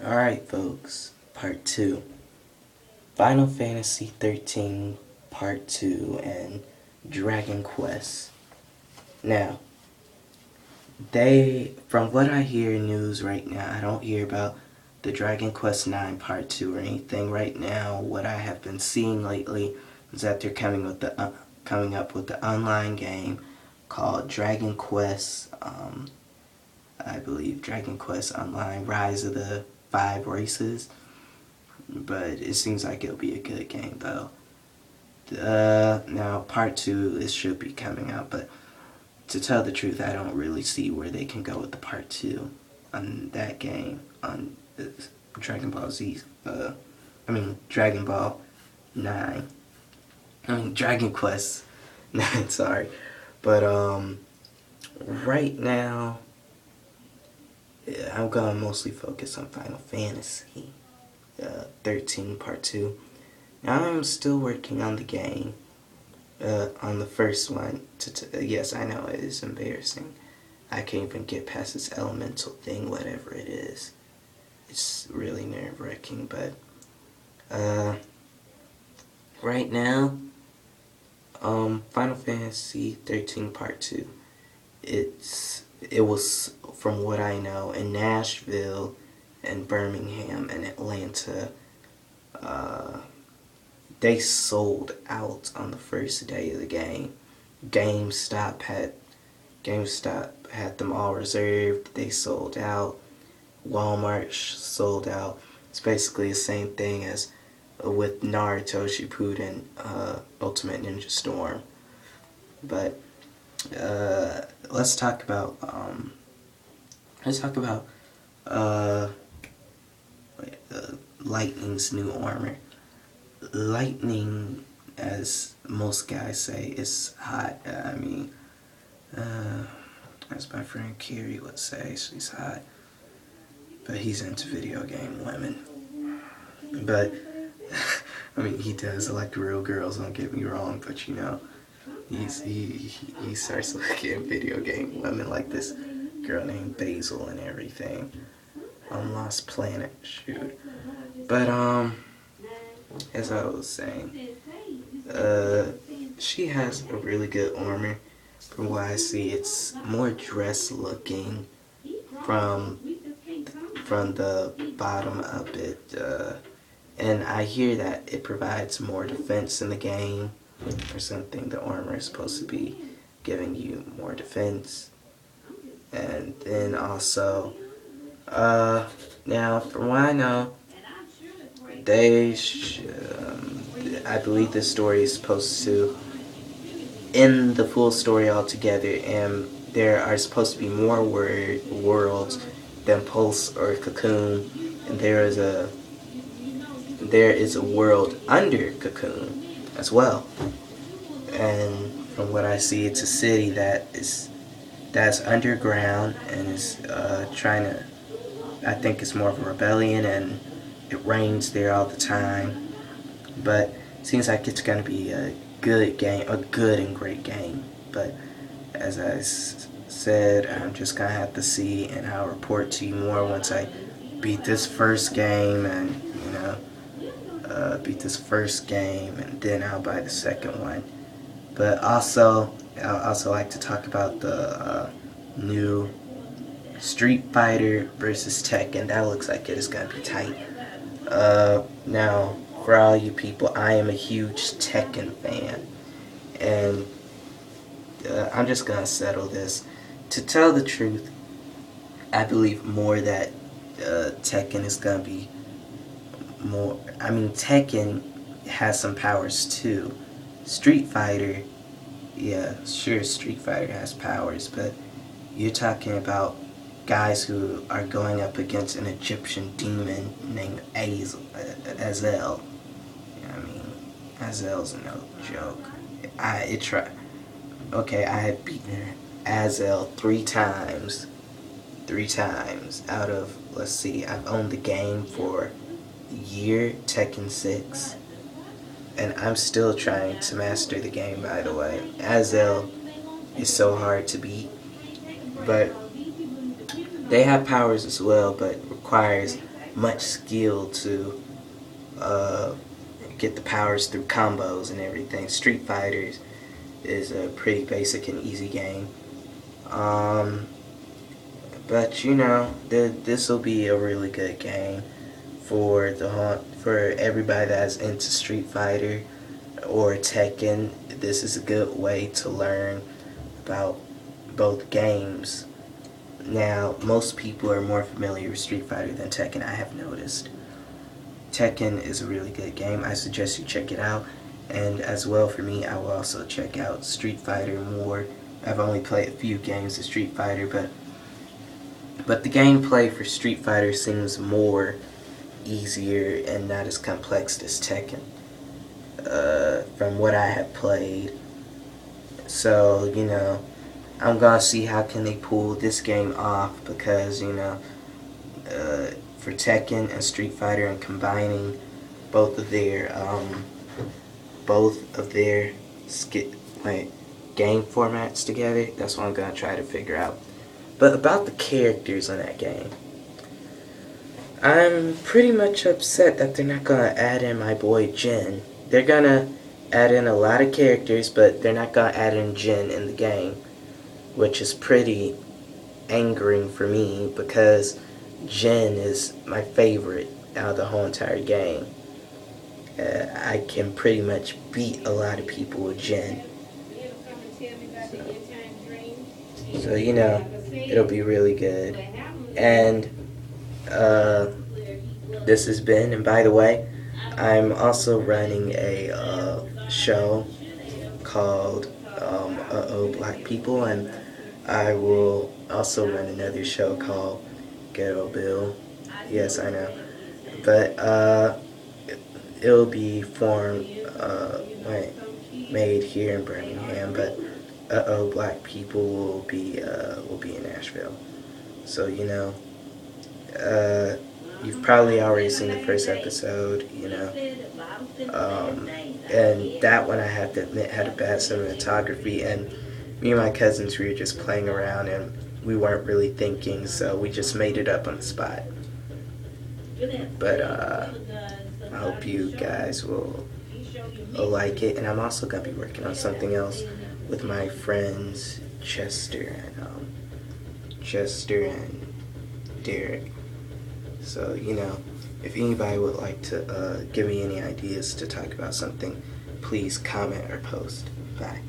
Alright folks, part 2. Final Fantasy 13 part 2 and Dragon Quest. Now, from what I hear in news right now, I don't hear about the Dragon Quest 9 part 2 or anything right now. What I have been seeing lately is that they're coming up with the online game called Dragon Quest, I believe Dragon Quest Online Rise of the 5 Races. But it seems like it'll be a good game though. Now part 2 it should be coming out, but to tell the truth, I don't really see where they can go with the part 2 on that game, on Dragon Ball Z. Dragon Ball 9. Dragon Quest 9. Sorry, but right now I'm gonna mostly focus on Final Fantasy 13 part 2. Now I'm still working on the game, on the first one. Yes, I know it is embarrassing. I can't even get past this elemental thing, whatever it is. It's really nerve-wracking, but right now, Final Fantasy 13 part 2. It was, from what I know, in Nashville and Birmingham and Atlanta. They sold out on the first day of the game. GameStop had them all reserved. They sold out. Walmart sold out. It's basically the same thing as with Naruto Shippuden, Ultimate Ninja Storm. But let's talk about Lightning's new armor. Lightning, as most guys say, is hot. As my friend Kiri would say, she's hot. But he's into video game women. But, he does like real girls, don't get me wrong, but he starts looking at video game women like this girl named Basil and everything on Lost Planet, shoot. But, as I was saying, she has a really good armor. From what I see, it's more dress looking from the bottom up it, and I hear that it provides more defense in the game or something. The armor is supposed to be giving you more defense. And then also, now from what I know, I believe the story is supposed to end the full story altogether, and there are supposed to be more worlds than Pulse or Cocoon, and there is a world under Cocoon as well. And from what I see, it's a city that's underground and is trying to. I think it's more of a rebellion, and it rains there all the time. But it seems like it's going to be a good game, a good and great game. But as I said, I'm just going to have to see, and I'll report to you more once I beat this first game, and and then I'll buy the second one. But also, I'll also like to talk about the new Street Fighter versus Tekken. That looks like it is going to be tight. Now, for all you people, I am a huge Tekken fan, and I'm just gonna settle this. To tell the truth, I believe more that Tekken is gonna be more. Tekken has some powers too. Street Fighter, yeah, sure, Street Fighter has powers, but you're talking about guys who are going up against an Egyptian demon named Azel. Azel's no joke. I had beaten Azel 3 times. 3 times out of, let's see, I've owned the game for a year, Tekken 6. And I'm still trying to master the game, by the way. Azel is so hard to beat. But they have powers as well, but requires much skill to get the powers through combos and everything. Street Fighters is a pretty basic and easy game. But you know, this will be a really good game for everybody that's into Street Fighter or Tekken. This is a good way to learn about both games. Now, most people are more familiar with Street Fighter than Tekken, I have noticed. Tekken is a really good game. I suggest you check it out. And as well for me, I will also check out Street Fighter more. I've only played a few games of Street Fighter, but the gameplay for Street Fighter seems more easier and not as complex as Tekken, from what I have played. So, you know, I'm gonna see how can they pull this game off, because, you know, for Tekken and Street Fighter and combining both of their game formats together, that's what I'm gonna try to figure out. But about the characters in that game, I'm pretty much upset that they're not gonna add in my boy Jin. They're gonna add in a lot of characters, but they're not gonna add in Jin in the game, which is pretty angering for me, because Jin is my favorite out of the whole entire game. I can pretty much beat a lot of people with Jin. So you know, it'll be really good. And this has been, and by the way, I'm also running a show called Uh-Oh Black People, and I will also run another show called Ghetto Bill. Yes, I know. But it'll be made here in Birmingham, but Uh-Oh Black People will be in Nashville. So, you know, you've probably already seen the first episode, you know. And that one, I have to admit, had a bad cinematography, and me and my cousins, we were just playing around and we weren't really thinking, so we just made it up on the spot. But I hope you guys will like it, and I'm also gonna be working on something else with my friends Chester and Derek. So, you know, if anybody would like to give me any ideas to talk about something, please comment or post. Bye.